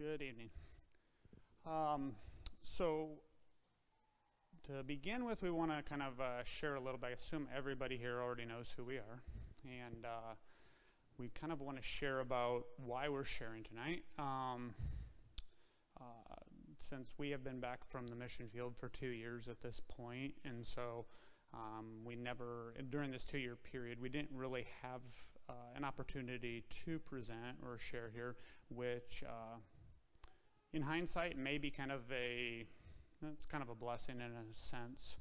Good evening. So to begin with, we want to kind of share a little bit. I assume everybody here already knows who we are, and we kind of want to share about why we're sharing tonight. Since we have been back from the mission field for 2 years at this point, and so we never, during this 2-year period, we didn't really have an opportunity to present or share here, which in hindsight may be it's kind of a blessing in a sense.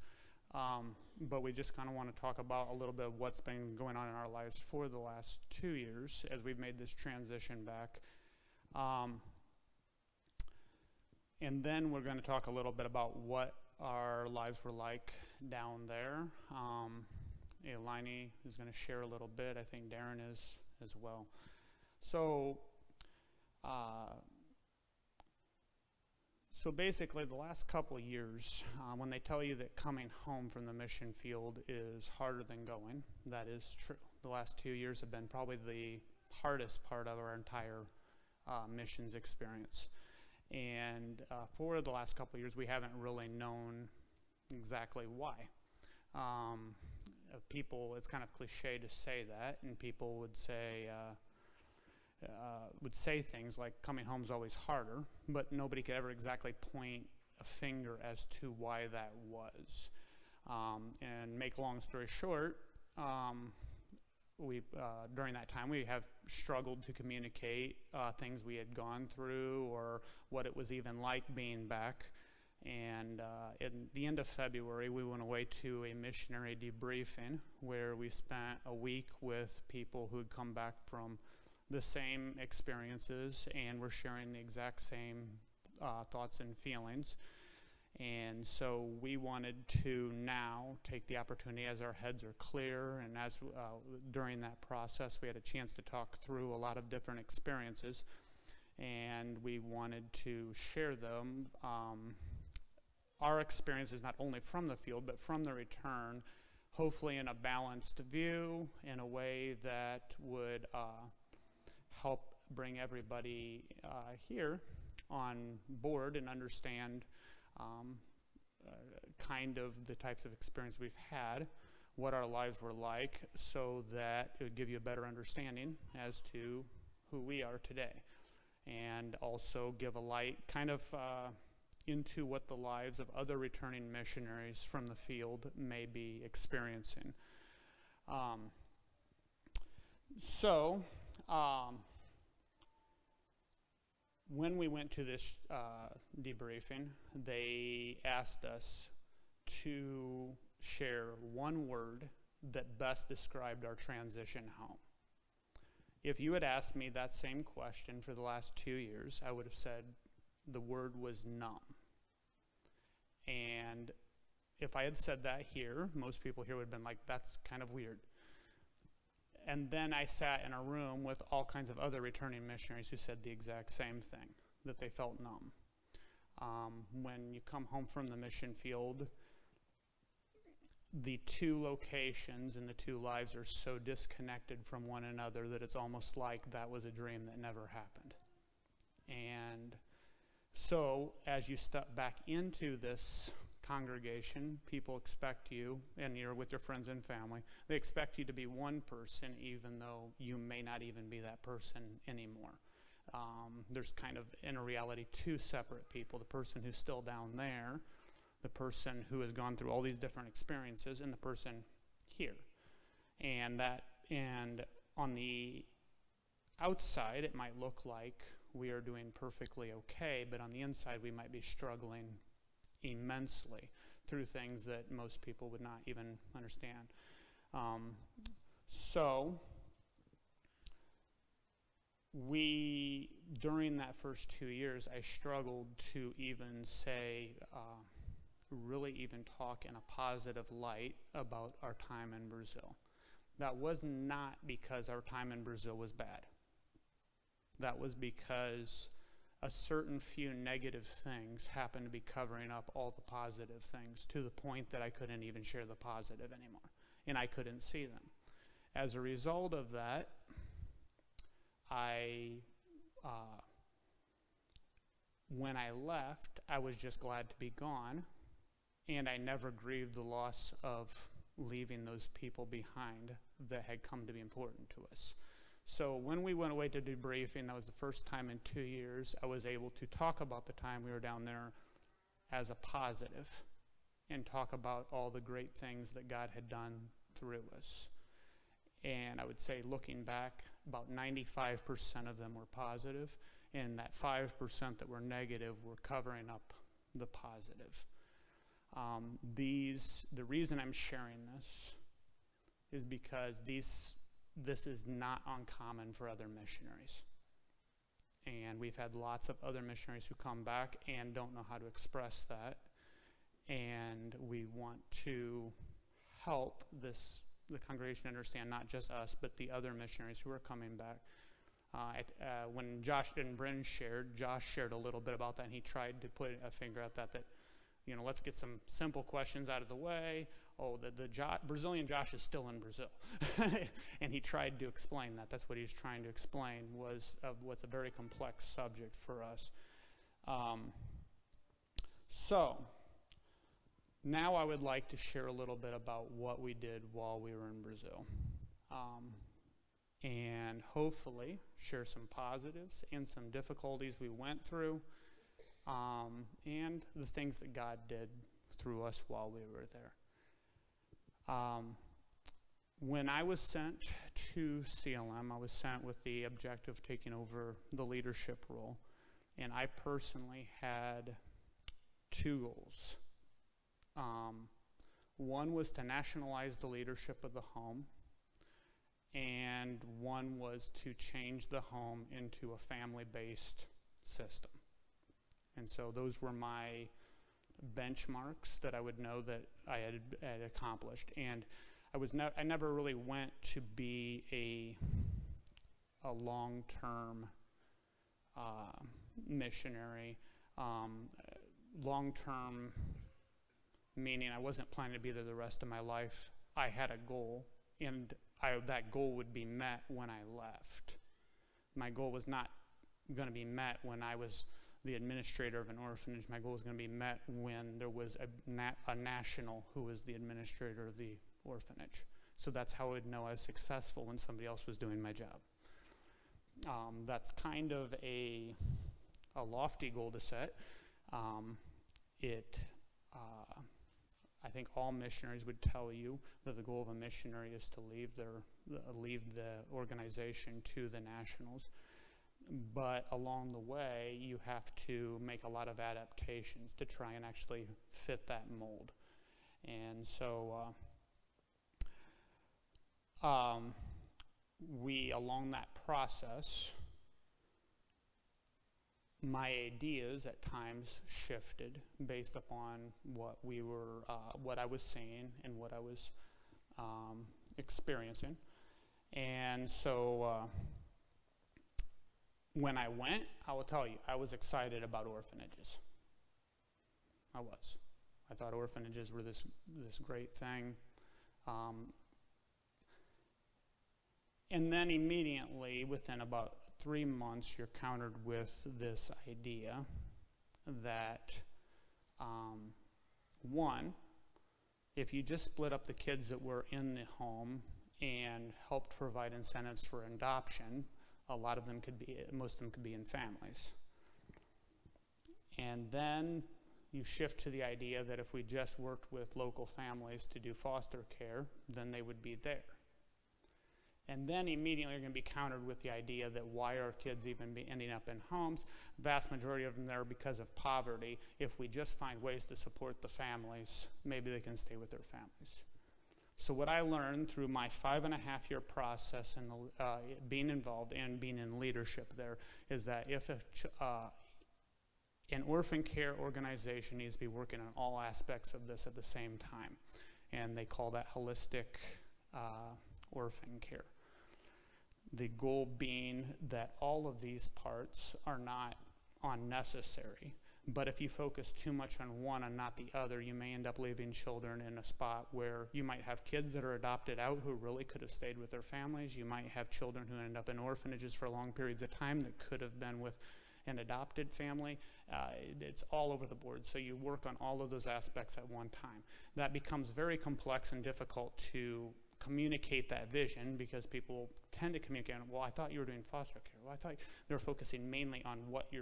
But we just kind of want to talk about a little bit of what's been going on in our lives for the last 2 years as we've made this transition back. And then we're going to talk a little bit about what our lives were like down there. Elaine is going to share a little bit. I think Darren is as well. So basically the last couple of years, when they tell you that coming home from the mission field is harder than going, that is true. The last 2 years have been probably the hardest part of our entire missions experience. And for the last couple of years, we haven't really known exactly why. People, it's kind of cliche to say that, and people would say things like coming home is always harder, but nobody could ever exactly point a finger as to why that was. And make a long story short, during that time we have struggled to communicate things we had gone through or what it was even like being back. And in the end of February, we went away to a missionary debriefing where we spent a week with people who had come back from the same experiences and were sharing the exact same thoughts and feelings. And so we wanted to now take the opportunity, as our heads are clear, and as during that process we had a chance to talk through a lot of different experiences, and we wanted to share them, our experiences not only from the field but from the return, hopefully in a balanced view, in a way that would help bring everybody here on board and understand kind of the types of experience we've had, what our lives were like, so that it would give you a better understanding as to who we are today, and also give a light kind of into what the lives of other returning missionaries from the field may be experiencing. When we went to this debriefing, they asked us to share one word that best described our transition home. If you had asked me that same question for the last 2 years, I would have said the word was numb. And if I had said that here, most people here would have been like, that's kind of weird. And then I sat in a room with all kinds of other returning missionaries who said the exact same thing, that they felt numb. When you come home from the mission field, the two locations and the two lives are so disconnected from one another that it's almost like that was a dream that never happened. And so as you step back into this congregation, people expect you, and you're with your friends and family, they expect you to be one person even though you may not even be that person anymore. There's kind of, in reality, two separate people: the person who's still down there, the person who has gone through all these different experiences, and the person here. And on the outside it might look like we are doing perfectly okay, but on the inside we might be struggling immensely through things that most people would not even understand. During that first 2 years, I struggled to even say, really even talk in a positive light about our time in Brazil. That was not because our time in Brazil was bad. That was because a certain few negative things happened to be covering up all the positive things, to the point that I couldn't even share the positive anymore, and I couldn't see them. As a result of that, I when I left, I was just glad to be gone, and I never grieved the loss of leaving those people behind that had come to be important to us. So when we went away to debriefing, that was the first time in 2 years I was able to talk about the time we were down there as a positive and talk about all the great things that God had done through us. And I would say, looking back, about 95% of them were positive, and that 5% that were negative were covering up the positive. The reason I'm sharing this is because this is not uncommon for other missionaries. And we've had lots of other missionaries who come back and don't know how to express that. And we want to help the congregation understand, not just us, but the other missionaries who are coming back. When Josh and Bryn shared, Josh shared a little bit about that, and he tried to put a finger at that, let's get some simple questions out of the way. Oh, the Brazilian Josh is still in Brazil. And he tried to explain that. That's what he was trying to explain, was what's a very complex subject for us. So now I would like to share a little bit about what we did while we were in Brazil. And hopefully share some positives and some difficulties we went through, and the things that God did through us while we were there. When I was sent to CLM, I was sent with the objective of taking over the leadership role, and I personally had 2 goals. One was to nationalize the leadership of the home, and one was to change the home into a family-based system. And so those were my benchmarks that I would know that I had accomplished. And I never really went to be a long-term missionary. Long-term meaning I wasn't planning to be there the rest of my life. I had a goal, and that goal would be met when I left. My goal was not going to be met when I was the administrator of an orphanage. My goal was going to be met when there was a national who was the administrator of the orphanage. So that's how I would know I was successful when somebody else was doing my job. That's kind of a lofty goal to set. I think all missionaries would tell you that the goal of a missionary is to leave the organization to the nationals. But along the way, you have to make a lot of adaptations to try and actually fit that mold. And so along that process, my ideas at times shifted based upon what I was seeing and what I was experiencing. And so when I went, I will tell you, I was excited about orphanages. I was. I thought orphanages were this great thing. And then immediately, within about 3 months, you're countered with this idea that, one, if you just split up the kids that were in the home and helped provide incentives for adoption, most of them could be in families. And then you shift to the idea that if we just worked with local families to do foster care, then they would be there. And then immediately you're going to be countered with the idea that why are kids even ending up in homes? Vast majority of them there because of poverty. If we just find ways to support the families, maybe they can stay with their families. So what I learned through my 5.5-year process and being involved and being in leadership there is that if an orphan care organization needs to be working on all aspects of this at the same time, and they call that holistic orphan care. The goal being that all of these parts are not unnecessary, but if you focus too much on one and not the other, you may end up leaving children in a spot where you might have kids that are adopted out who really could have stayed with their families. You might have children who end up in orphanages for long periods of time that could have been with an adopted family. It's all over the board. So you work on all of those aspects at one time. That becomes very complex and difficult to communicate that vision, because people tend to communicate, well, I thought you were doing foster care. Well, I thought they're focusing mainly on what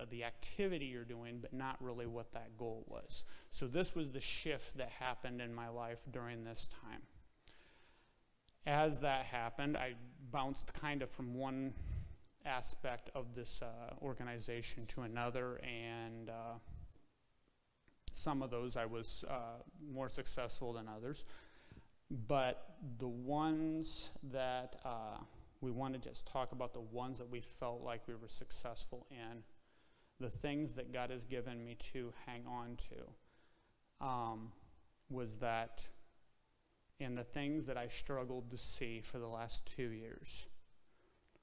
the activity you're doing, but not really what that goal was. So this was the shift that happened in my life during this time. As that happened, I bounced kind of from one aspect of this organization to another, and some of those I was more successful than others. But the ones that we want to just talk about, the ones that we felt like we were successful in, the things that God has given me to hang on to, was that, and the things that I struggled to see for the last 2 years,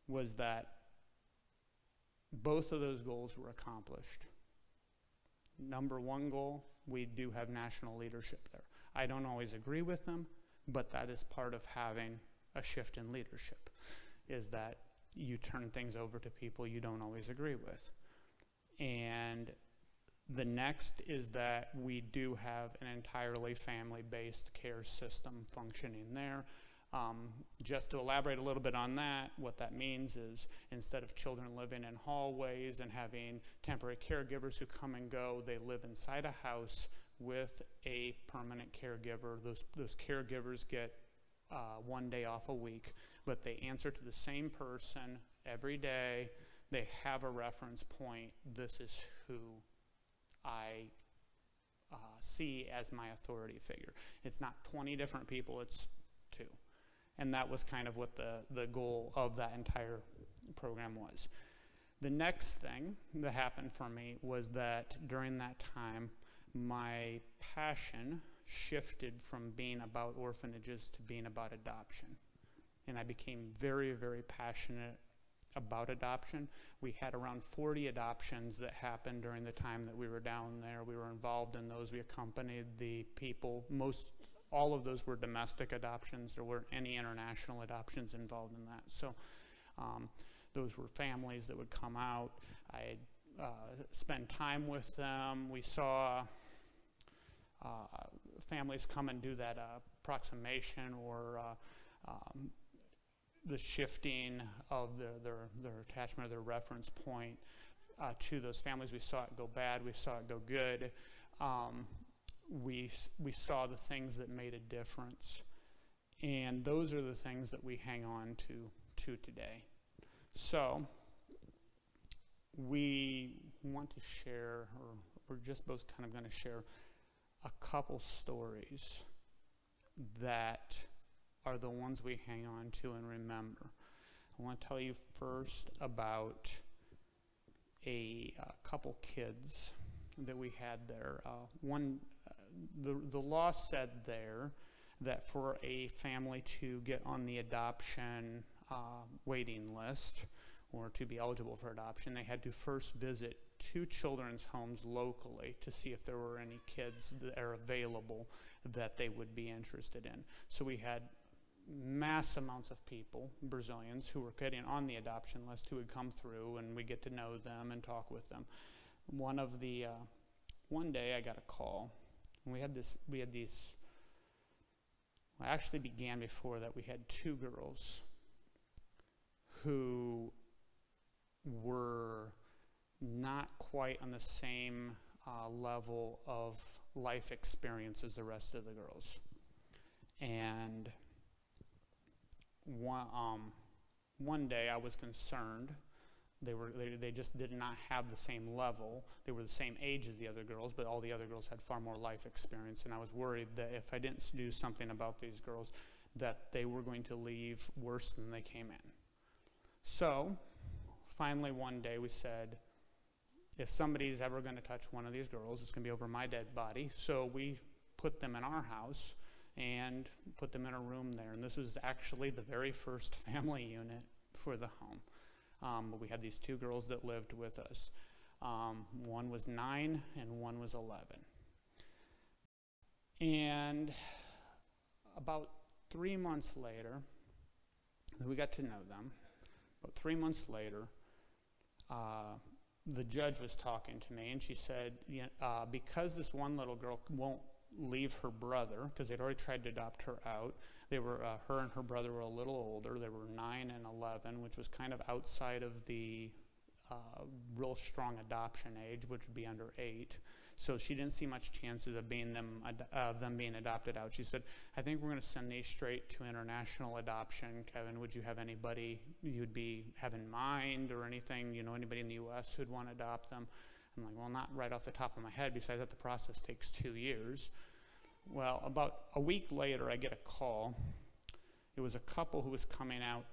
was that both of those goals were accomplished. Number one goal, we do have national leadership there. I don't always agree with them, but that is part of having a shift in leadership, is that you turn things over to people you don't always agree with. And the next is that we do have an entirely family-based care system functioning there. Just to elaborate a little bit on that, what that means is, instead of children living in hallways and having temporary caregivers who come and go, they live inside a house with a permanent caregiver. Those caregivers get 1 day off a week, but they answer to the same person every day. They have a reference point. This is who I see as my authority figure. It's not 20 different people, it's 2. And that was kind of what the goal of that entire program was. The next thing that happened for me was that during that time, my passion shifted from being about orphanages to being about adoption. And I became very, very passionate about adoption. We had around 40 adoptions that happened during the time that we were down there. We were involved in those. We accompanied the people. All of those were domestic adoptions. There weren't any international adoptions involved in that. So those were families that would come out. I'd spend time with them. We saw families come and do that approximation, or the shifting of their attachment or their reference point to those families. We saw it go bad. We saw it go good. We saw the things that made a difference, and those are the things that we hang on to today. So we want to share, or we're just both kind of going to share a couple stories that are the ones we hang on to and remember. I want to tell you first about a couple kids that we had there. The law said there that for a family to get on the adoption waiting list, or to be eligible for adoption, they had to first visit 2 children's homes locally to see if there were any kids that are available that they would be interested in. So we had mass amounts of people, Brazilians, who were getting on the adoption list, who would come through, and we get to know them and talk with them. One day I got a call, and we had these, well, actually began before that. We had 2 girls who were not quite on the same level of life experience as the rest of the girls. And one day I was concerned. They just did not have the same level. They were the same age as the other girls, but all the other girls had far more life experience, and I was worried that if I didn't do something about these girls, that they were going to leave worse than they came in. So finally one day we said, if somebody's ever going to touch one of these girls, it's going to be over my dead body. So we put them in our house and put them in a room there. And this was actually the very first family unit for the home. But we had these 2 girls that lived with us. One was 9 and one was 11. And about 3 months later, we got to know them. About 3 months later, the judge was talking to me, and she said, because this one little girl won't leave her brother, because they'd already tried to adopt her out. They were, her and her brother were a little older. They were 9 and 11, which was kind of outside of the real strong adoption age, which would be under 8. So she didn't see much chances of them being adopted out. She said, I think we're going to send these straight to international adoption. Kevin, would you have anybody you'd have in mind, or anything, anybody in the U.S. who'd want to adopt them? I'm like, well, not right off the top of my head. Besides that, the process takes 2 years. Well, about a week later, I get a call. It was a couple who was coming out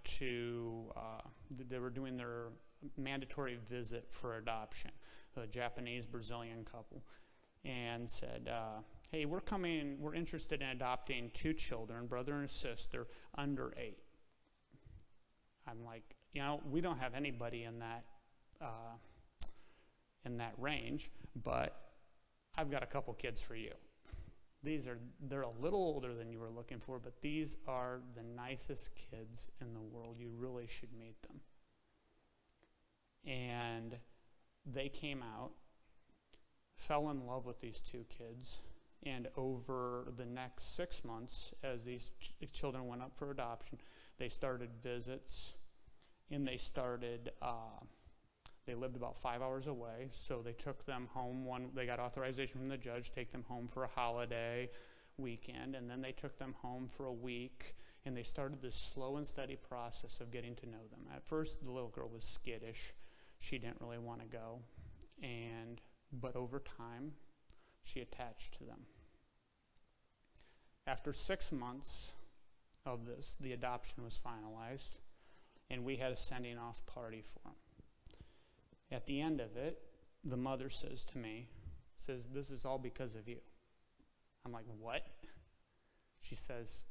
they were doing their mandatory visit for adoption, a Japanese-Brazilian couple, and said, hey, we're interested in adopting 2 children, brother and sister, under 8. I'm like, we don't have anybody in that range, but I've got a couple kids for you. They're a little older than you were looking for, but these are the nicest kids in the world. You really should meet them. And they came out, fell in love with these 2 kids, and over the next 6 months, as these children went up for adoption, they started visits, and they lived about 5 hours away, so they took them home. They got authorization from the judge to take them home for a holiday weekend, and then they took them home for a week, and they started this slow and steady process of getting to know them. At first, the little girl was skittish. She didn't really want to go, but over time, she attached to them. After 6 months of this, the adoption was finalized, and we had a sending off party for them. At the end of it, the mother says to me, this is all because of you. I'm like, what? She says,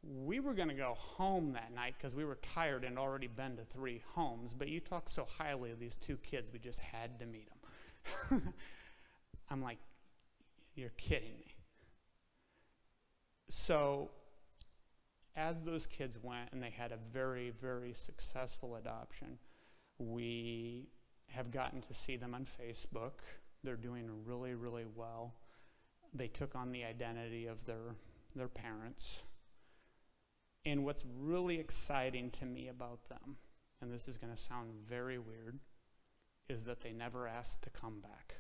we were going to go home that night because we were tired and already been to 3 homes, but you talk so highly of these 2 kids, we just had to meet them. I'm like, you're kidding me. So as those kids went and they had a very, very successful adoption, we have gotten to see them on Facebook. They're doing really, really well. They took on the identity of their parents. And what's really exciting to me about them, and this is going to sound very weird, is that they never asked to come back.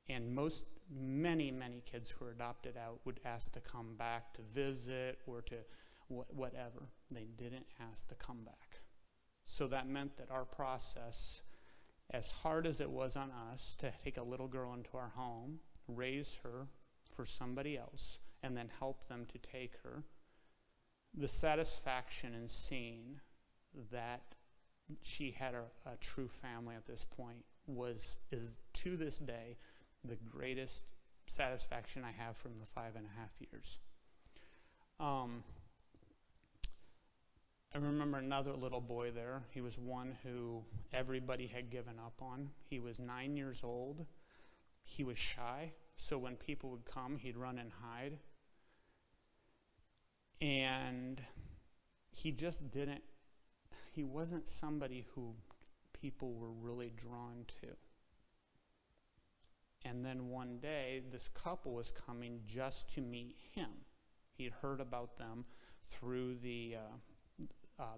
And many kids who are adopted out would ask to come back to visit or to whatever. They didn't ask to come back. So that meant that our process, as hard as it was on us to take a little girl into our home, raise her for somebody else, and then help them to take her, the satisfaction in seeing that she had a true family at this point is to this day the greatest satisfaction I have from the 5.5 years. I remember another little boy there. He was one who everybody had given up on. He was 9 years old. He was shy, so when people would come, he'd run and hide. And he wasn't somebody who people were really drawn to. And then one day, this couple was coming just to meet him. He'd heard about them through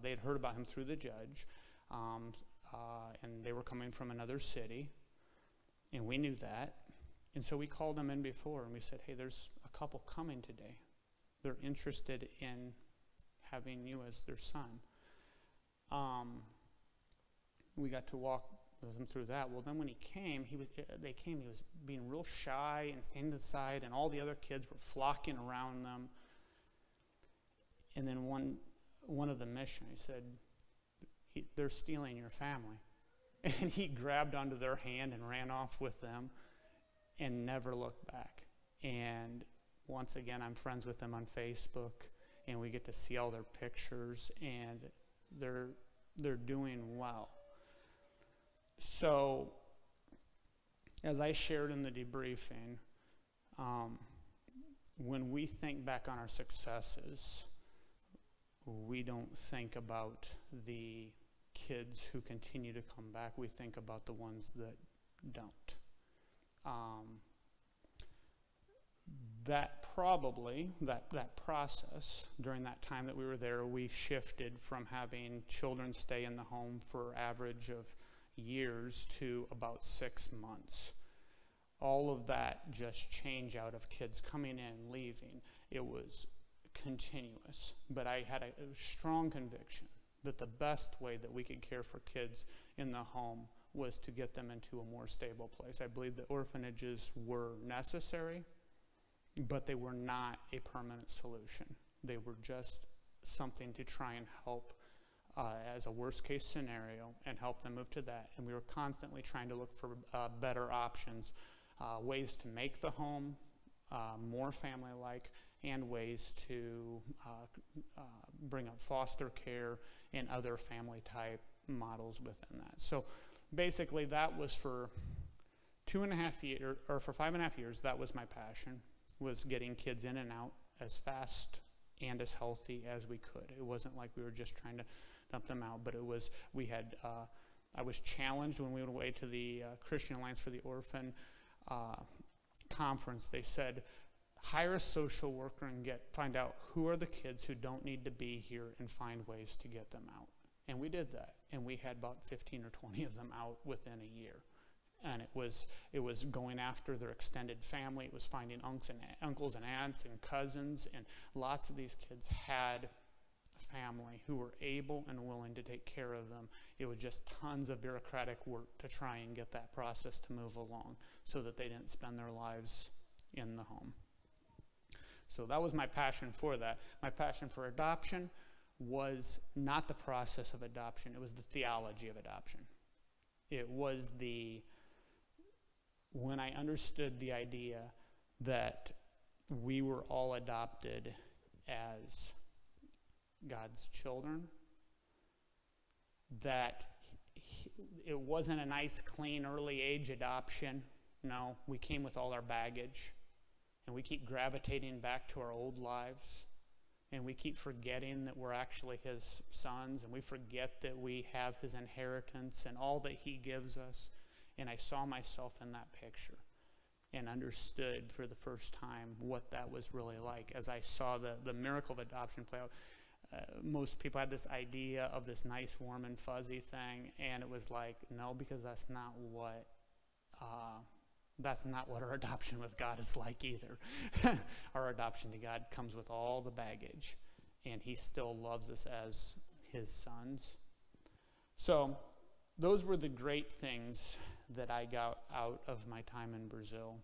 they had heard about him through the judge, and they were coming from another city, and we knew that. And so we called them in before, and we said, hey, there's a couple coming today. They're interested in having you as their son. We got to walk them through that. Well, then when he came, he was being real shy and standing to the side, and all the other kids were flocking around them. And then one of the missionaries said, they're stealing your family. And he grabbed onto their hand and ran off with them and never looked back. And once again, I'm friends with them on Facebook, and we get to see all their pictures, and they're doing well. So, as I shared in the debriefing, when we think back on our successes, we don't think about the kids who continue to come back. We think about the ones that don't. That process, during that time that we were there, we shifted from having children stay in the home for average of years to about 6 months. All of that just change out of kids coming in, leaving. It was continuous, but I had a strong conviction that the best way that we could care for kids in the home was to get them into a more stable place. I believe that orphanages were necessary, but they were not a permanent solution. They were just something to try and help as a worst case scenario and help them move to that. And we were constantly trying to look for better options, ways to make the home more family-like, and ways to bring up foster care and other family-type models within that. So basically that was for 2.5 years, or for 5.5 years, that was my passion, was getting kids in and out as fast and as healthy as we could. It wasn't like we were just trying to dump them out, but it was, I was challenged when we went away to the Christian Alliance for the Orphan conference. They said, hire a social worker and find out who are the kids who don't need to be here and find ways to get them out. And we did that, and we had about 15 or 20 of them out within a year. And it was going after their extended family. It was finding uncles and aunts and cousins, and lots of these kids had a family who were able and willing to take care of them. It was just tons of bureaucratic work to try and get that process to move along so that they didn't spend their lives in the home. So that was my passion for that. My passion for adoption was not the process of adoption. It was the theology of adoption. It was when I understood the idea that we were all adopted as God's children, that it wasn't a nice, clean, early age adoption. No, we came with all our baggage, and we keep gravitating back to our old lives, and we keep forgetting that we're actually his sons, and we forget that we have his inheritance and all that he gives us. And I saw myself in that picture and understood for the first time what that was really like as I saw the miracle of adoption play out. Most people had this idea of this nice, warm, and fuzzy thing, and it was like, no, because that's not what our adoption with God is like either. Our adoption to God comes with all the baggage, and he still loves us as his sons. So those were the great things that I got out of my time in Brazil,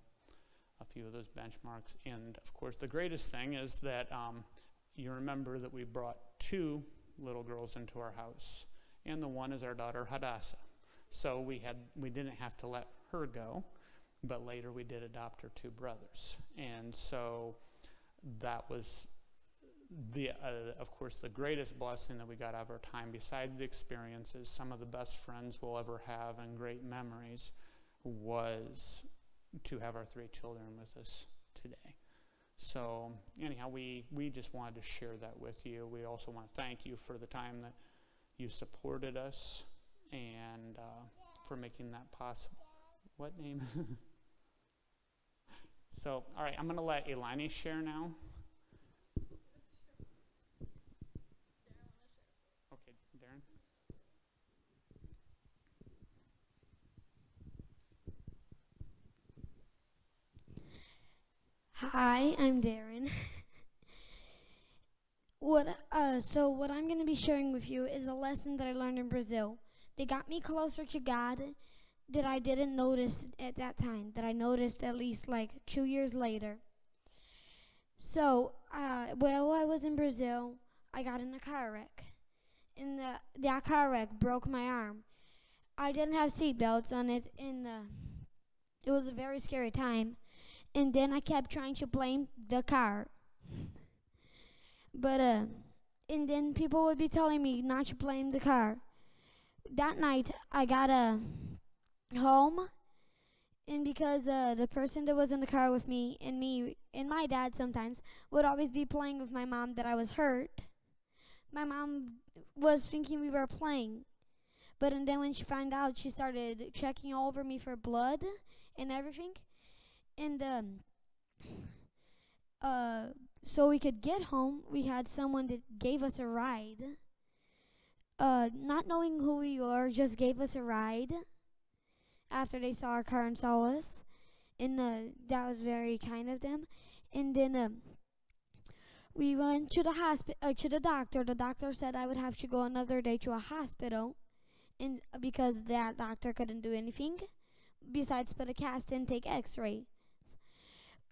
a few of those benchmarks. And of course, the greatest thing is that you remember that we brought 2 little girls into our house, and the one is our daughter Hadassah. So we didn't have to let her go, but later we did adopt her 2 brothers. And so that was of course, the greatest blessing that we got out of our time, besides the experiences, some of the best friends we'll ever have and great memories, was to have our 3 children with us today. So anyhow, we just wanted to share that with you. We also want to thank you for the time that you supported us and for making that possible. What name? So, all right, I'm going to let Elaine share now. Okay, Darren. Hi, I'm Darren. So what I'm going to be sharing with you is a lesson that I learned in Brazil. They got me closer to God that I didn't notice at that time, that I noticed at least like 2 years later. So while I was in Brazil, I got in a car wreck. And that car wreck broke my arm. I didn't have seatbelts on it, and it was a very scary time. And then I kept trying to blame the car. But, and then people would be telling me not to blame the car. That night, I got home, and because the person that was in the car with me and my dad sometimes would always be playing with my mom that I was hurt, my mom was thinking we were playing. But and then when she found out, she started checking all over me for blood and everything. And so we could get home, we had someone that gave us a ride. Not knowing who we were, just gave us a ride after they saw our car and saw us. And that was very kind of them. And then we went to the doctor. The doctor said I would have to go another day to a hospital, and because that doctor couldn't do anything besides put a cast and take X-ray.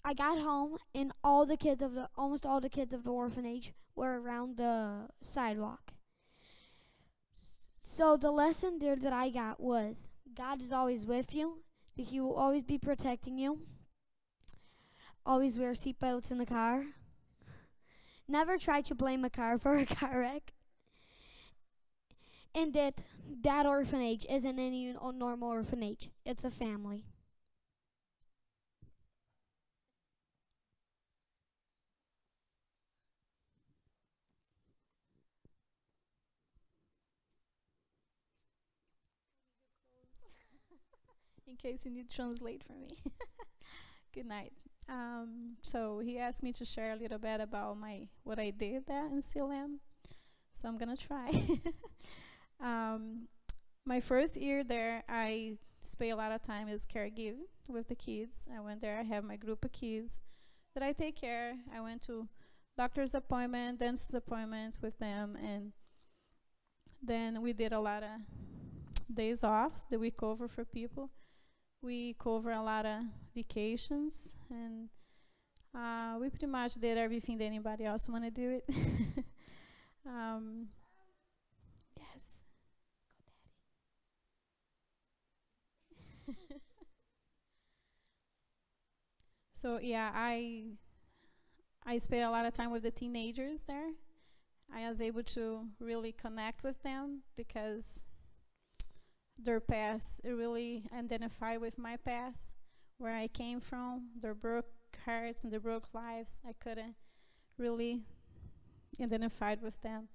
I got home, and almost all the kids of the orphanage were around the sidewalk. So the lesson there that I got was God is always with you. That He will always be protecting you. Always wear seatbelts in the car. Never try to blame a car for a car wreck. And that orphanage isn't any normal orphanage. It's a family. In case you need to translate for me. Good night. So he asked me to share a little bit about what I did there in CLM. So I'm gonna try. My first year there, I spent a lot of time as caregiving with the kids. I went there. I have my group of kids that I take care. I went to doctor's appointment, dentist appointments with them, and then we did a lot of days off that we cover for people. We cover a lot of vacations, and we pretty much did everything that anybody else want to do it. Yes. Go, Daddy. So yeah, I spent a lot of time with the teenagers there. I was able to really connect with them because their past really identify with my past, where I came from, their broke hearts and their broke lives. I couldn't really identify with them.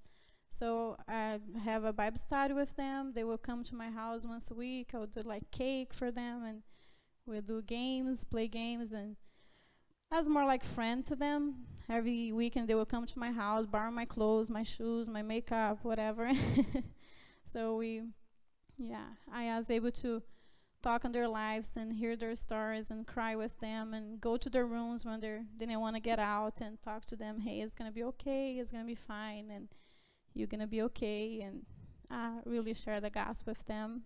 So I have a Bible study with them. They will come to my house once a week. I will do like cake for them, and we'll do games, play games, and I was more like friend to them. Every weekend they will come to my house, borrow my clothes, my shoes, my makeup, whatever. So I was able to talk on their lives and hear their stories and cry with them and go to their rooms when they didn't want to get out and talk to them. Hey, it's going to be okay. It's going to be fine. And you're going to be okay. And really share the gospel with them.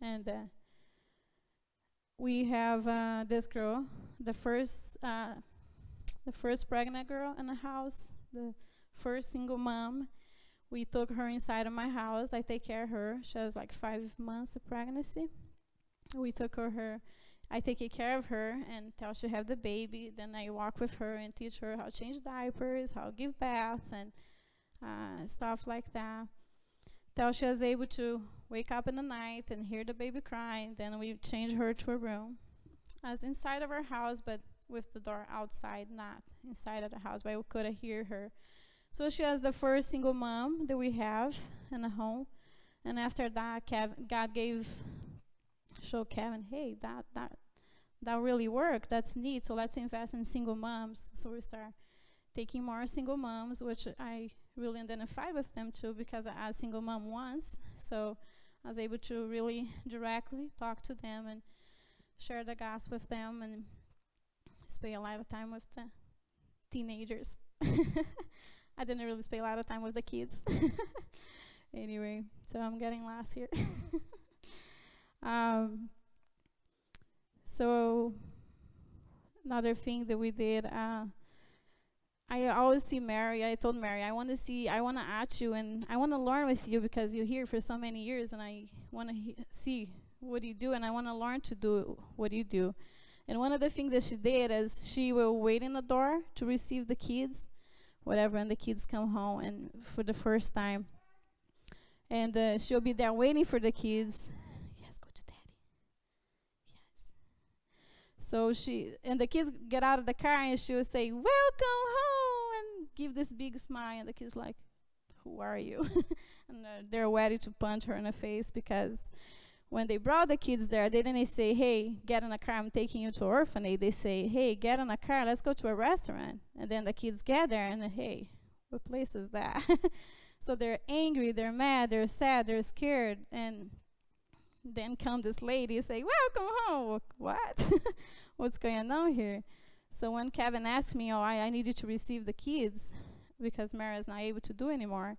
And we have this girl, the first pregnant girl in the house, the first single mom. We took her inside of my house. I take care of her. She has like 5 months of pregnancy. We took her. I take care of her until she have the baby. Then I walk with her and teach her how to change diapers, how to give bath, and stuff like that. Till she was able to wake up in the night and hear the baby crying. Then we change her to a room. I was inside of our house, but with the door outside, not inside of the house, but I couldn't hear her. So she was the first single mom that we have in the home. And after that, God showed Kevin, hey, that really worked. That's neat. So let's invest in single moms. So we start taking more single moms, which I really identify with them too, because I was a single mom once. So I was able to really directly talk to them and share the gospel with them and spend a lot of time with the teenagers. I didn't really spend a lot of time with the kids. Anyway, so I'm getting lost here. So another thing that we did, I always see Mary. I told Mary, I want to ask you, and I want to learn with you because you're here for so many years, and I want to see what you do, and I want to learn to do what you do. And one of the things that she did is she will wait in the door to receive the kids, whatever, and the kids come home and for the first time. And she'll be there waiting for the kids. Yes, go to Daddy. Yes. So the kids get out of the car and she'll say, welcome home, and give this big smile. And the kids like, who are you? And they're ready to punch her in the face, because when they brought the kids there, they didn't say, hey, get in a car, I'm taking you to orphanage. They say, hey, get in a car, let's go to a restaurant. And then the kids get there and, hey, what place is that? So they're angry, they're mad, they're sad, they're scared. And then come this lady say, welcome home. What? What's going on here? So when Kevin asked me, I needed to receive the kids because Mary is not able to do anymore.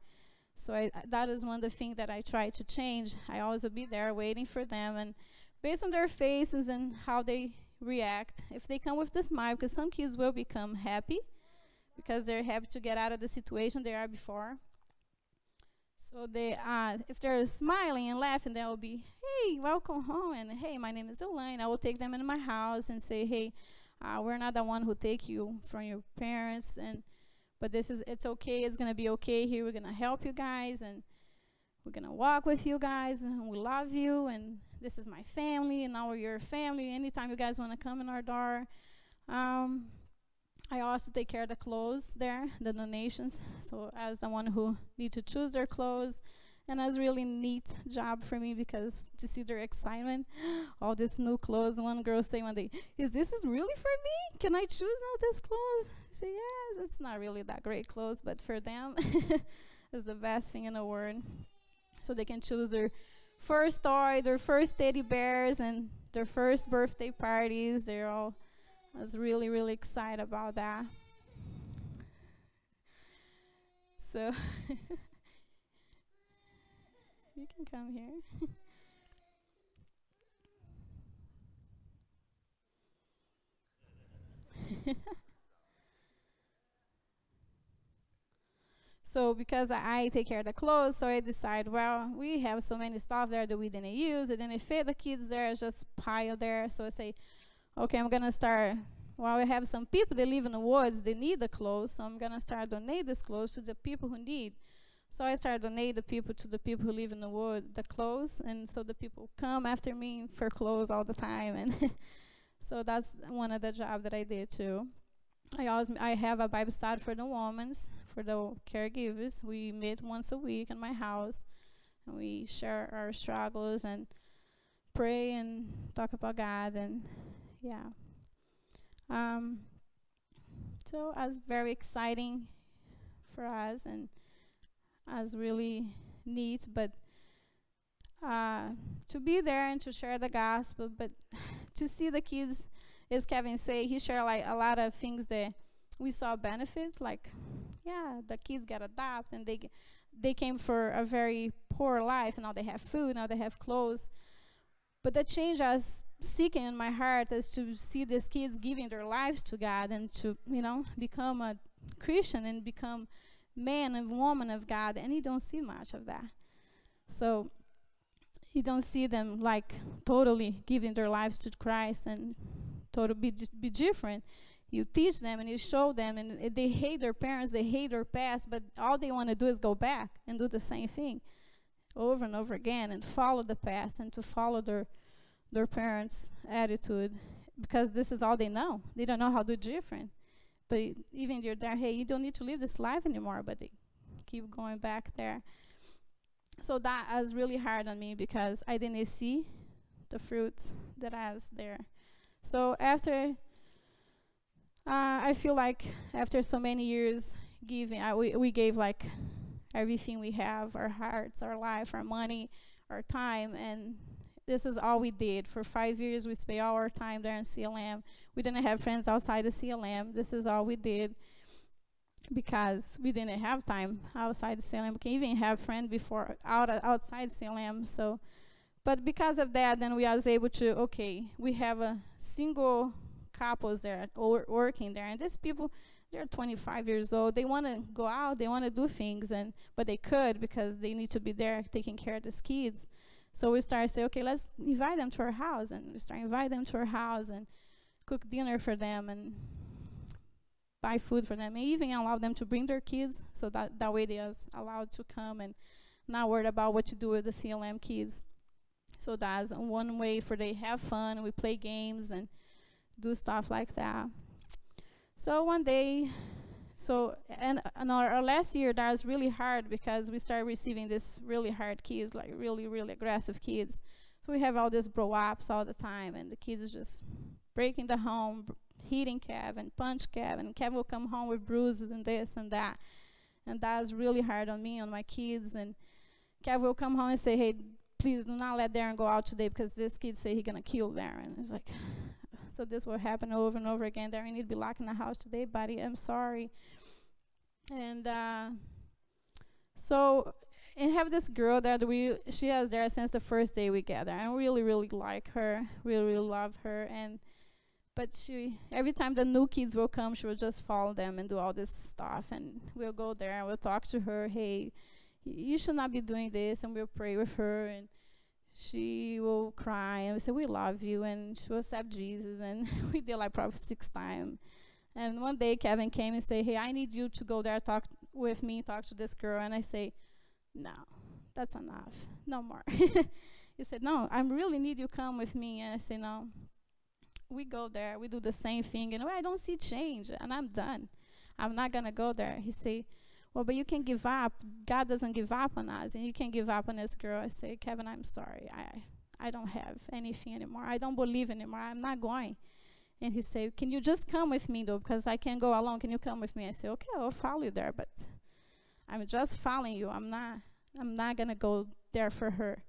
So that is one of the things that I try to change. I always will be there waiting for them, and based on their faces and how they react, if they come with the smile, because some kids will become happy because they're happy to get out of the situation they are before. So they, if they're smiling and laughing, they'll be, hey, welcome home, and hey, my name is Elaine. I will take them in my house and say, hey, we're not the one who take you from your parents, but it's okay, it's gonna be okay here, we're gonna help you guys, and we're gonna walk with you guys, and we love you, and this is my family, and now we're your family. Anytime you guys wanna come in our door. I also take care of the clothes there, the donations, so as the one who need to choose their clothes. And that's really neat job for me, because to see their excitement, all these new clothes. One girl say one day, this is really for me? Can I choose all these clothes? I say, yes, it's not really that great clothes, but for them, it's the best thing in the world. So they can choose their first toy, their first teddy bears, and their first birthday parties. I was really, really excited about that. So you can come here. So because I take care of the clothes, so I decide, well, we have so many stuff there that we didn't use. It didn't fit the kids there. It's just piled there. So I say, okay, I'm going to start. Well, we have some people, they live in the woods. They need the clothes. So I'm going to start donate this clothes to the people who need. So I started donating to the people who live in the wood, the clothes. And so the people come after me for clothes all the time. And so that's one of the jobs that I did too. I have a Bible study for the women, for the caregivers. We meet once a week in my house, and we share our struggles and pray and talk about God, and yeah. So it was very exciting for us, and it was really neat, but to be there and to share the gospel, but to see the kids, as Kevin say, he shared like a lot of things that we saw benefits, like, yeah, the kids got adopted, and they came for a very poor life, and now they have food, now they have clothes. But the change I was seeking in my heart is to see these kids giving their lives to God, and to, become a Christian and become man and woman of God, and you don't see much of that. So you don't see them like totally giving their lives to Christ and totally be different. You teach them and you show them, and they hate their parents, they hate their past, but all they want to do is go back and do the same thing over and over again and follow the past and to follow their parents' attitude, because this is all they know. They don't know how to do different. But even you're there, hey, you don't need to live this life anymore, but they keep going back there. So that was really hard on me, because I didn't see the fruits that I was there. So after, I feel like after so many years giving, we gave like everything we have, our hearts, our life, our money, our time, and this is all we did. For 5 years, we spent all our time there in CLM. We didn't have friends outside of CLM. This is all we did, because we didn't have time outside of CLM. We can even have friends before outside CLM. So, but because of that, then we was able to, okay, we have a single couples there working there, and these people, they're 25 years old. They want to go out, they want to do things, but they could, because they need to be there taking care of these kids. So we started saying, okay, let's invite them to our house, and we start inviting them to our house and cook dinner for them and buy food for them, and even allow them to bring their kids, so that way they are allowed to come and not worried about what to do with the CLM kids. So that's one way for they have fun. We play games and do stuff like that. So one day, So, and our last year, that was really hard because we started receiving this really hard kids, like really, really aggressive kids. So we have all these blow-ups all the time, and the kids just breaking the home, hitting Kev and punch Kev, and Kev will come home with bruises and this and that. And that was really hard on me, on my kids. And Kev will come home and say, hey, please do not let Darren go out today because this kid say he's going to kill Darren. It's like, so this will happen over and over again. Darren need to be locked in the house today, buddy. I'm sorry. And so, and have this girl that she was there since the first day we gathered. I really, really like her, really, really love her. But every time the new kids will come, she will just follow them and do all this stuff. And we'll go there and we'll talk to her. Hey, you should not be doing this. And we'll pray with her. And she will cry. And we say, we love you. And she will accept Jesus. And we did like probably 6 times. And one day Kevin came and said, hey, I need you to go there, talk with me, talk to this girl. And I say, no, that's enough. No more. He said, no, I really need you to come with me. And I say, no. We go there, we do the same thing, and I don't see change, and I'm done. I'm not going to go there. He say, well, but you can give up. God doesn't give up on us, and you can give up on this girl. I say, Kevin, I'm sorry. I don't have anything anymore. I don't believe anymore. I'm not going. And he said, can you just come with me, though, because I can't go alone. Can you come with me? I say, okay, I'll follow you there, but I'm just following you. I'm not going to go there for her.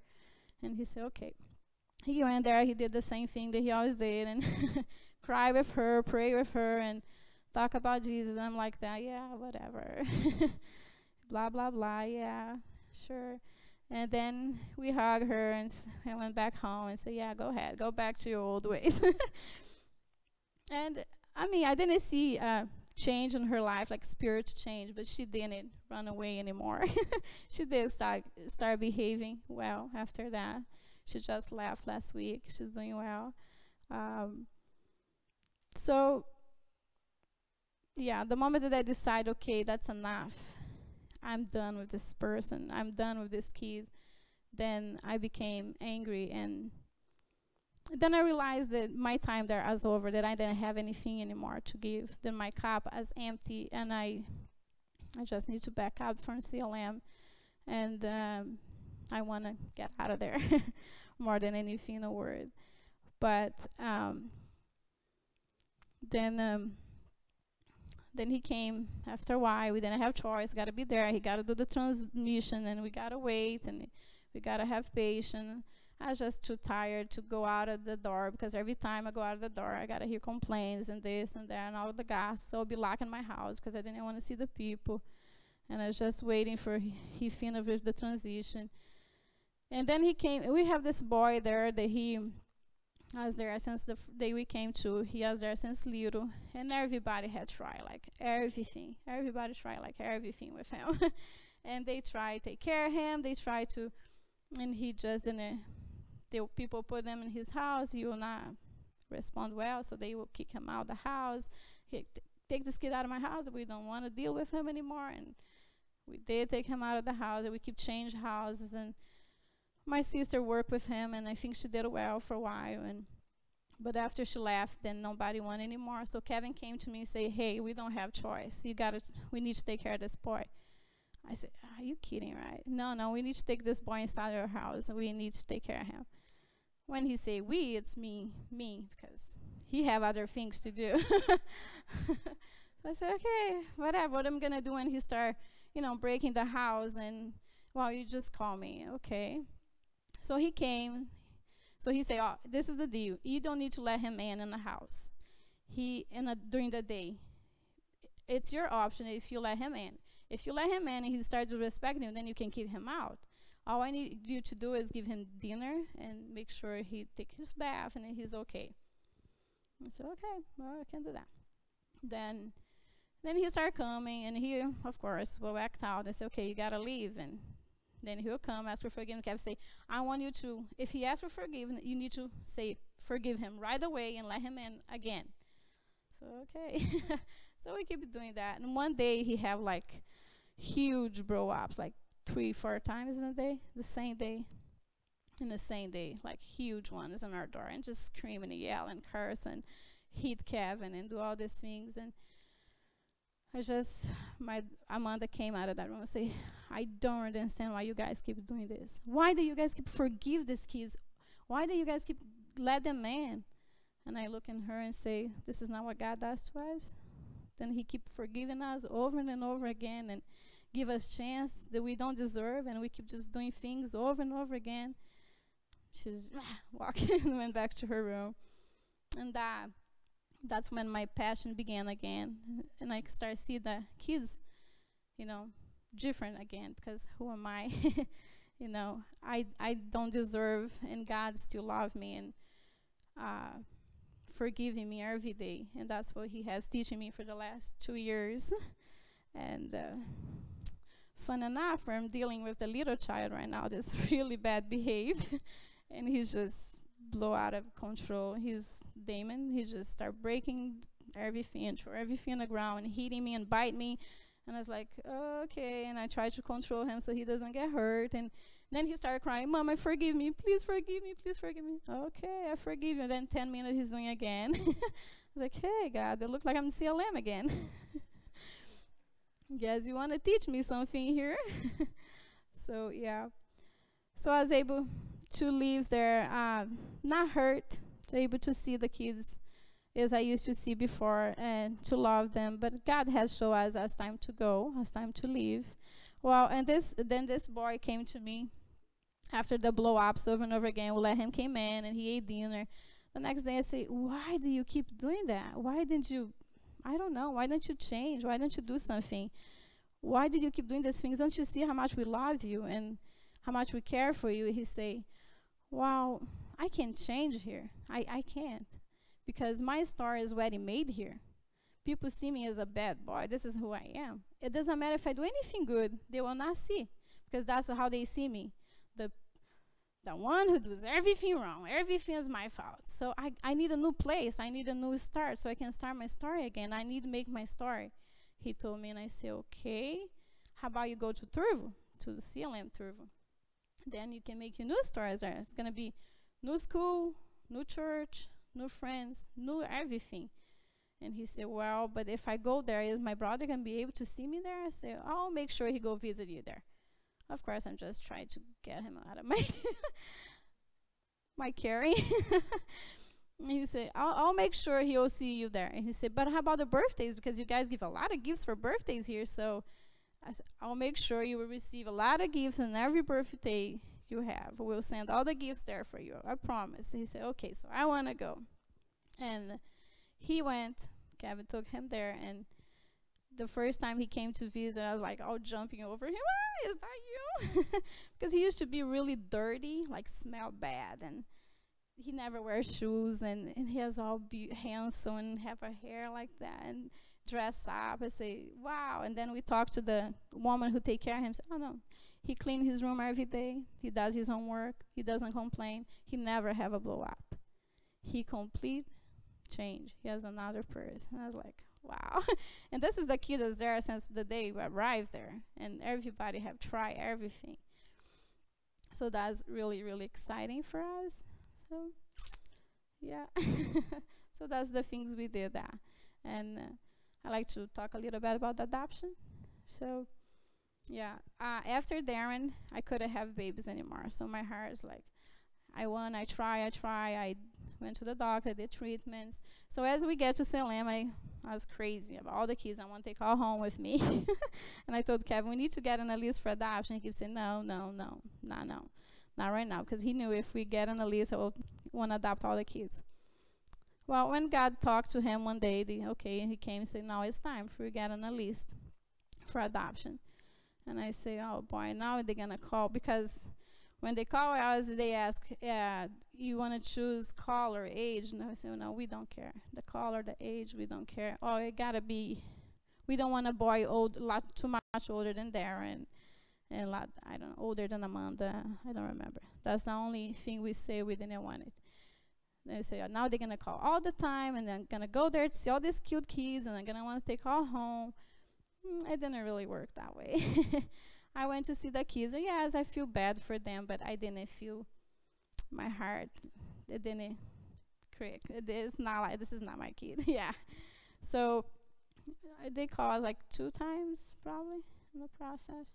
And he said, okay. He went there, he did the same thing that he always did, and cry with her, pray with her, and talk about Jesus. And I'm like that, yeah, whatever. Blah, blah, blah, yeah, sure. And then we hug her, and I went back home and said, yeah, go ahead, go back to your old ways. And, I mean, I didn't see change in her life, like spiritual change, but she didn't run away anymore. She did start behaving well after that. She just left last week. She's doing well. So, yeah, the moment that I decide, okay, that's enough. I'm done with this person. I'm done with this kid. Then I became angry. And then I realized that my time there was over, that I didn't have anything anymore to give. Then my cup was empty, and I just need to back up from CLM. And I want to get out of there more than anything in the world. But then he came after a while. We didn't have choice. Got to be there. He got to do the transmission, and we got to wait, and we got to have patience. I was just too tired to go out of the door, because every time I go out of the door, I got to hear complaints and this and that and all the gas. So I'll be locked in my house because I didn't want to see the people. And I was just waiting for he finish with the transition. And then he came. We have this boy there that he was there since the day we came to. He was there since little. And everybody had tried, like, everything. Everybody tried, like, everything with him. And they tried to take care of him. They tried to, and he just didn't. People put him in his house. He will not respond well, so they will kick him out of the house. Take this kid out of my house. We don't want to deal with him anymore. And we did take him out of the house, and we keep changing houses. And my sister worked with him, and I think she did well for a while. But after she left, then nobody wanted anymore. So Kevin came to me and said, hey, we don't have choice. We need to take care of this boy. I said, are you kidding, right? No, we need to take this boy inside our house, and we need to take care of him. When he say we, it's me, because he have other things to do. So I said, okay, whatever. What I'm going to do when he start, breaking the house, and, well, you just call me, okay. So he came. So he said, oh, this is the deal. You don't need to let him in the house. During the day. It's your option if you let him in. If you let him in and he starts respecting you, then you can keep him out. All I need you to do is give him dinner and make sure he takes his bath and then he's okay. I said, okay, well, I can do that. Then he started coming, and he, of course, will act out and say, okay, you got to leave. And then he'll come, ask for forgiveness. Kevin say, I want you to, if he asks for forgiveness, you need to say, forgive him right away and let him in again. So, okay. So we keep doing that. And one day he have, like, huge blow-ups, like 3-4 times in a day, the same day. In the same day, like huge ones on our door, and just scream and yell and curse and hit Kevin and do all these things. And My Amanda came out of that room and say, I don't understand why you guys keep doing this. Why do you guys keep forgive these kids? Why do you guys keep let them in? And I look in her and say, this is not what God does to us. Then he keep forgiving us over and over again and give us chance that we don't deserve, and we keep just doing things over and over again. She's walking and went back to her room. And that's when my passion began again. And I started to see the kids, different again, because who am I? I don't deserve, and God still loves me and forgiving me every day. And that's what he has teaching me for the last 2 years. And fun enough, I'm dealing with the little child right now that's really bad behaved. And he's just blow out of control. He's Damon. He just start breaking everything and throw everything on the ground and hitting me and bite me. And I was like, okay. And I try to control him so he doesn't get hurt. And then he started crying, Mama, forgive me. Please forgive me. Please forgive me. Okay, I forgive you. And then 10 minutes he's doing again. I was like, hey, God, it look like I'm CLM again. Guess you want to teach me something here. So, yeah. So I was able to live there, not hurt, to able to see the kids as I used to see before and to love them. But God has shown us as time to go, as time to leave. Well, and then this boy came to me after the blow-ups over and over again. We let him came in and he ate dinner. The next day I say, why do you keep doing that? Why didn't you, I don't know, why don't you change? Why don't you do something? Why did you keep doing these things? Don't you see how much we love you and how much we care for you? He say, well, I can't change here. I can't. Because my story is already made here. People see me as a bad boy. This is who I am. It doesn't matter if I do anything good, they will not see. Because that's how they see me. The one who does everything wrong. Everything is my fault. So I need a new place. I need a new start so I can start my story again. I need to make my story. He told me, and I said, okay, how about you go to Turvo, to the CLM Turvo? Then you can make your new stories there. It's going to be new school, new church, new friends, new everything. And he said, well, but if I go there, is my brother going to be able to see me there? I said, I'll make sure he go visit you there. Of course, I'm just trying to get him out of my my carry. He said, I'll make sure he'll see you there. And he said, but how about the birthdays? Because you guys give a lot of gifts for birthdays here. So I said, I'll make sure you will receive a lot of gifts on every birthday you have. We'll send all the gifts there for you. I promise. He said, okay, so I want to go. And he went. Kevin took him there. And the first time he came to visit, I was like all jumping over him. Ah, is that you? Because he used to be really dirty, like smell bad. And he never wears shoes. And he has all handsome and have a hair like that. And dress up. I say, wow. And then we talked to the woman who take care of him. Say, oh, no. He cleans his room every day. He does his homework. He doesn't complain. He never have a blow up. He complete change. He has another person. I was like, wow. And this is the kid that's there since the day we arrived there. And everybody have tried everything. So that's really, really exciting for us. So, yeah. So that's the things we did there. And I like to talk a little bit about adoption. So, yeah, after Darren, I couldn't have babies anymore. So my heart is like, I try. I went to the doctor, did treatments. So as we get to Salem, I was crazy about all the kids I want to take all home with me. And I told Kevin, we need to get on a list for adoption. He keeps saying, no, not right now. Because he knew if we get on a list, I will want to adopt all the kids. Well, when God talked to him one day, he came and said, now it's time for you to get on a list for adoption. And I say, oh boy, now they're going to call. Because when they call us, they ask, you want to choose color, age? And I say, no, we don't care. The color, the age, we don't care. Oh, it got to be, we don't want a boy too much older than Darren. And I don't know, older than Amanda. I don't remember. That's the only thing we say we didn't want it. They say, now they're going to call all the time, and they're going to go there to see all these cute kids, and they're going to want to take all home. It didn't really work that way. I went to see the kids. And yes, I feel bad for them, but I didn't feel my heart. It didn't crack. It's not like, this is not my kid. Yeah. So They called like 2 times probably in the process.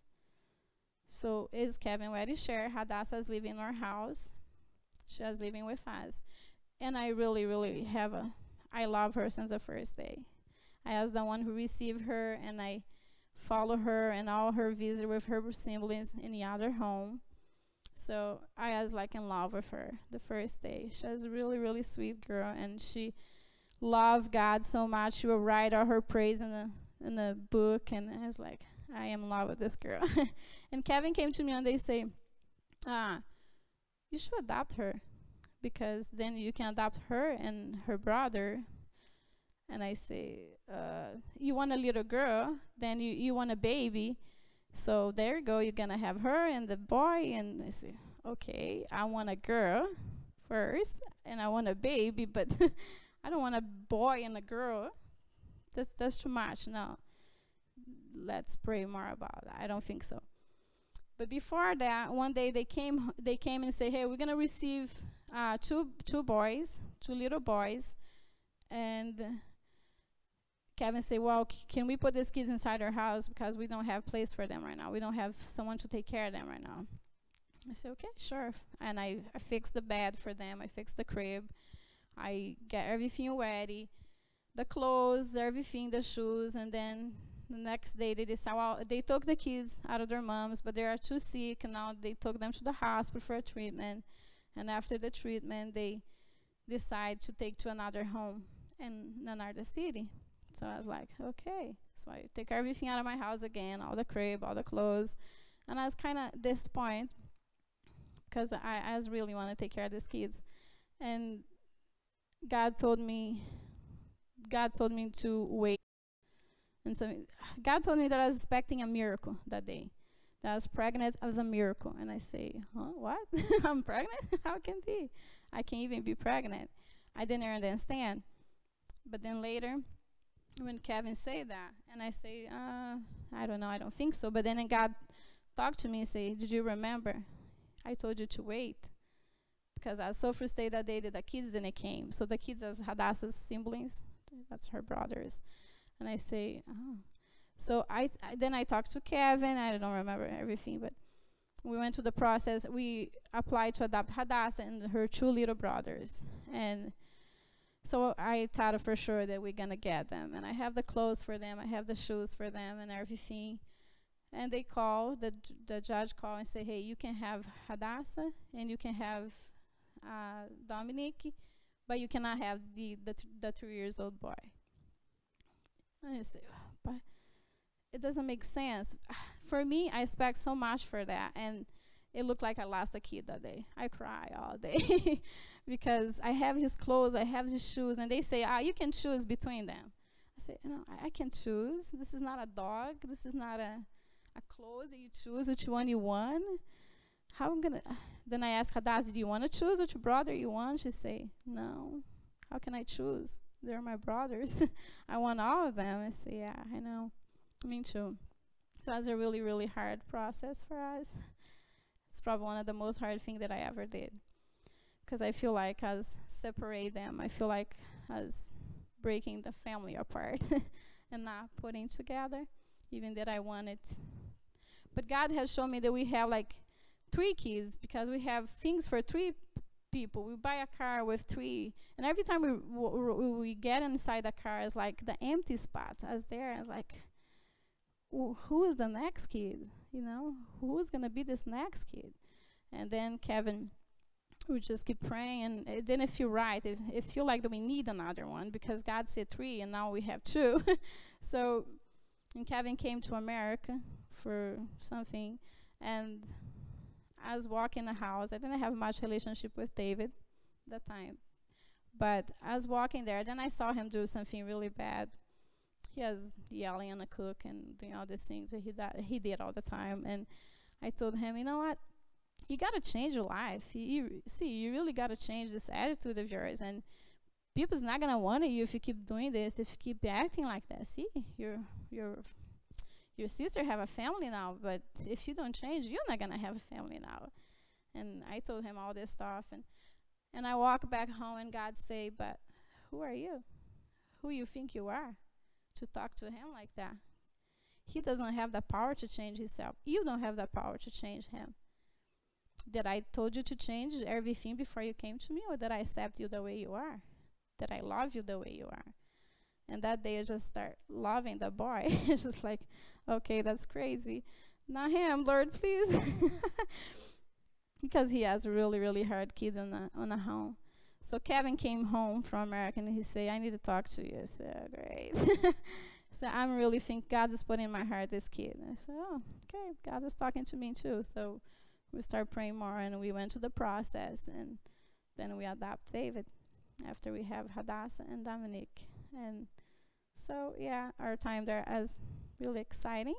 So is Kevin ready to share? Hadassah is living in our house. She is living with us. And I really, really I love her since the first day. I was the one who received her, and I follow her and all her visits with her siblings in the other home. So I was like in love with her the first day. She was a really, really sweet girl, and she loved God so much. She would write all her praise in the book, and I was like, I am in love with this girl. And Kevin came to me and they say, you should adopt her, because then you can adopt her and her brother. And I say, you want a little girl, then you want a baby. So there you go, you're going to have her and the boy. And I say, okay, I want a girl first, and I want a baby, but I don't want a boy and a girl. That's too much. No, let's pray more about that. I don't think so. But before that, one day they came and say, hey, we're going to receive two little boys. And Kevin said, well, can we put these kids inside our house, because we don't have place for them right now. We don't have someone to take care of them right now. I said, okay, sure. And I fixed the bed for them. I fixed the crib. I got everything ready, the clothes, everything, the shoes. And then the next day they decided, well, they took the kids out of their moms, but they are too sick. And now they took them to the hospital for a treatment. And after the treatment, they decide to take to another home in another city. So I was like, okay. So I take everything out of my house again, all the crib, all the clothes. And I was kind of disappointed, because I was really want to take care of these kids. And God told me to wait. And so God told me that I was expecting a miracle that day. That I was pregnant as a miracle. And I say, huh, what? I'm pregnant? How can it be? I can't even be pregnant. I didn't understand. But then later, when Kevin said that, and I say, I don't know, I don't think so. But then God talked to me and say, did you remember? I told you to wait. Because I was so frustrated that day that the kids didn't came. So the kids as Hadassah's siblings, that's her brothers. And I say, oh. So then I talked to Kevin. I don't remember everything, but we went through the process. We applied to adopt Hadassah and her 2 little brothers. And so I thought for sure that we're going to get them. And I have the clothes for them. I have the shoes for them and everything. And they call, the judge called and say, hey, you can have Hadassah and you can have Dominic, but you cannot have the 3-year-old boy. And I say, but it doesn't make sense. For me, I expect so much for that. And it looked like I lost a kid that day. I cry all day because I have his clothes, I have his shoes, and they say, you can choose between them. I say, no, I can choose. This is not a dog. This is not a clothes that you choose which one you want. How I'm gonna? Then I ask Hadassah, do you want to choose which brother you want? She say, no. How can I choose? They're my brothers. I want all of them. I say, yeah, I know. Me too. So it was a really, really hard process for us. It's probably one of the most hard things that I ever did, because I feel like I was separate them. I feel like I was breaking the family apart and not putting together, even that I wanted. But God has shown me that we have like 3 kids, because we have things for 3 people. We buy a car with 3, and every time we get inside the car, it's like the empty spot is there. It's like, who is the next kid? You know, who's gonna be this next kid? And then Kevin, we just keep praying, and it didn't feel right. It feel like that we need another one, because God said 3, and now we have 2. So, and Kevin came to America for something, and I was walking the house. I didn't have much relationship with David that time, but I was walking there. Then I saw him do something really bad. He was yelling at the cook and doing all these things that he did all the time. And I told him, you know what? You got to change your life. You really got to change this attitude of yours. And people's not going to want you if you keep doing this, if you keep acting like that. See, your sister have a family now, but if you don't change, you're not going to have a family now. And I told him all this stuff. And I walk back home, and God say, but who are you? Who you think you are? to talk to him like that. He doesn't have the power to change himself. You don't have the power to change him. Did I told you to change everything before you came to me, or did I accept you the way you are? Did I love you the way you are? And that day I just start loving the boy. It's just like, okay, that's crazy. Not him, Lord, please. Because he has a really, really hard kid on a home. So Kevin came home from America and he said, I need to talk to you. I said, oh, great. So I'm really think God is putting in my heart this kid. And I said, oh, okay, God is talking to me too. So we started praying more, and we went through the process, and then we adopt David after we have Hadassah and Dominique. And so, yeah, our time there is really exciting.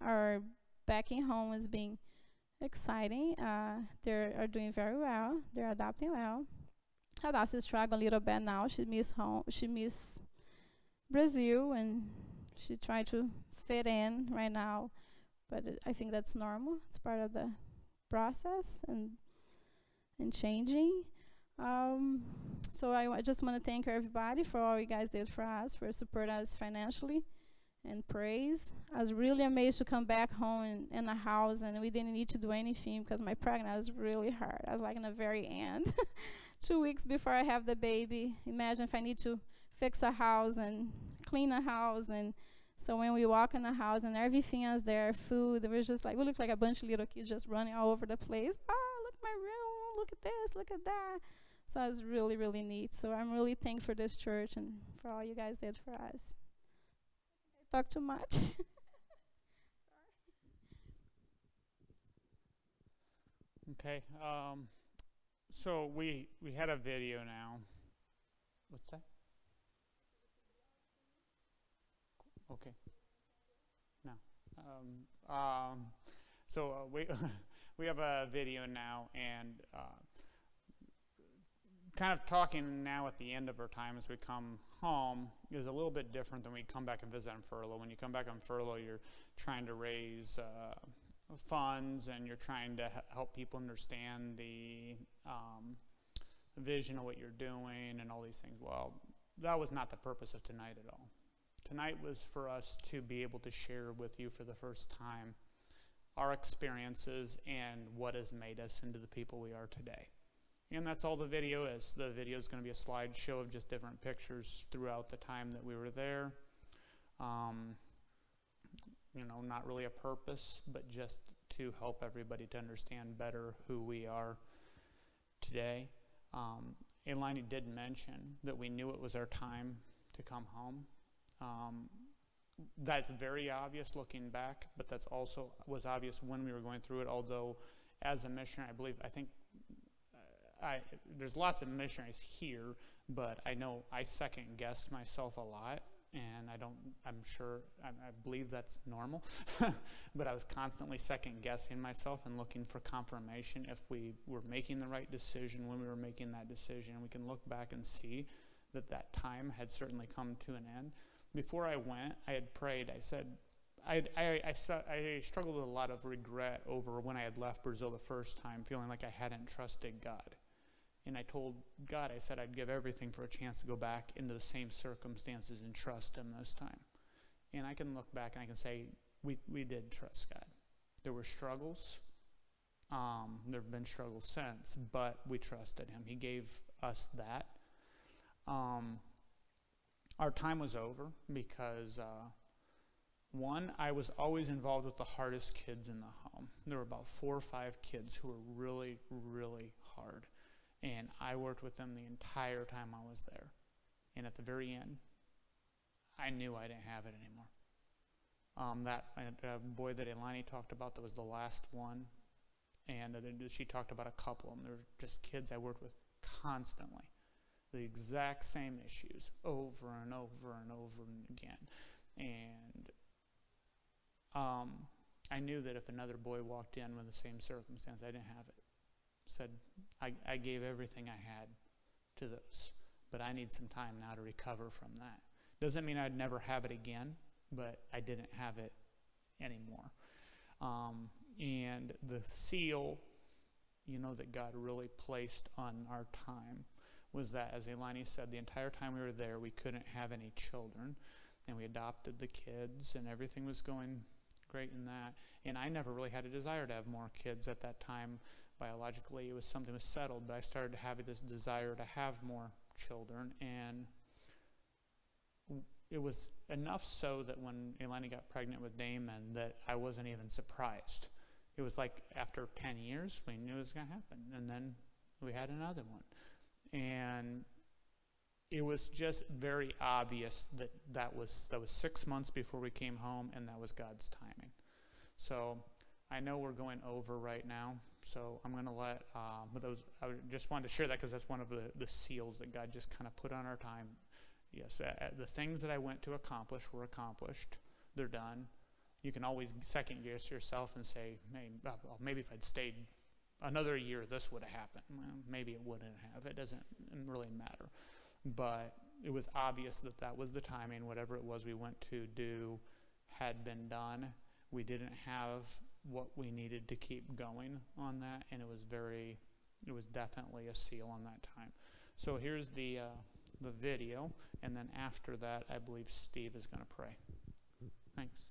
Our backing home has been exciting. They are doing very well. They're adapting well. Hadassah is struggling a little bit now. She miss home. She miss Brazil, and she tried to fit in right now. But I think that's normal. It's part of the process and changing. So I just want to thank everybody for all you guys did for us, for support us financially and praise. I was really amazed to come back home in a house, and we didn't need to do anything because my pregnancy was really hard. I was like in the very end. 2 weeks before I have the baby. Imagine if I need to fix a house and clean a house. And so when we walk in the house and everything is there, food, it was just like, we look like a bunch of little kids just running all over the place. Oh, look my room, look at this, look at that. So it was really, really neat. So I'm really thankful for this church and for all you guys did for us. I talk too much. Okay. So we had a video now. What's that? Okay. No. So we have a video now, and kind of talking now at the end of our time as we come home is a little bit different than we come back and visit on furlough. When you come back on furlough, you're trying to raise funds, and you're trying to help people understand the vision of what you're doing and all these things. Well, that was not the purpose of tonight at all. Tonight was for us to be able to share with you for the first time our experiences and what has made us into the people we are today. And that's all the video is. The video is going to be a slideshow of just different pictures throughout the time that we were there. You know, not really a purpose, but just to help everybody to understand better who we are today. Elaine did mention that we knew it was our time to come home. That's very obvious looking back, but that's also was obvious when we were going through it, although as a missionary, I think there's lots of missionaries here, but I know I second guess myself a lot, and I believe that's normal, but I was constantly second guessing myself and looking for confirmation if we were making the right decision when we were making that decision. We can look back and see that time had certainly come to an end. Before I went, I had prayed. I said, I struggled with a lot of regret over when I had left Brazil the first time, feeling like I hadn't trusted God. And I told God, I said I'd give everything for a chance to go back into the same circumstances and trust Him this time. And I can look back and I can say, we did trust God. There were struggles. There have been struggles since, but we trusted Him. He gave us that. Our time was over because, one, I was always involved with the hardest kids in the home. There were about 4 or 5 kids who were really, really hard. And I worked with them the entire time I was there. And at the very end, I knew I didn't have it anymore. That boy that Elaine talked about, that was the last one. And she talked about a couple of them. There were just kids I worked with constantly. The exact same issues over and over and over again. And I knew that if another boy walked in with the same circumstance, I didn't have it. Said, I gave everything I had to those, but I need some time now to recover from that. Doesn't mean I'd never have it again, but I didn't have it anymore. And the seal, that God really placed on our time was that, as Elaine said, the entire time we were there, we couldn't have any children. and we adopted the kids, and everything was going great in that. And I never really had a desire to have more kids at that time. Biologically, it was something was settled, but I started to have this desire to have more children, and it was enough so that when Elaine got pregnant with Damon that I wasn't even surprised. It was like after 10 years, we knew it was going to happen, and then we had another one. And it was just very obvious that that was 6 months before we came home, and that was God's timing. So I know we're going over right now, so I'm going to let I just wanted to share that because that's one of the seals that God just kind of put on our time. Yes, the things that I went to accomplish were accomplished. They're done. You can always second guess yourself and say, maybe if I'd stayed another year, this would have happened. Well, maybe it wouldn't have. It doesn't really matter. But it was obvious that that was the timing. Whatever it was we went to do had been done. We didn't have what we needed to keep going on that, and it was definitely a seal on that time. So here's the video, and then after that, I believe Steve is going to pray. Thanks.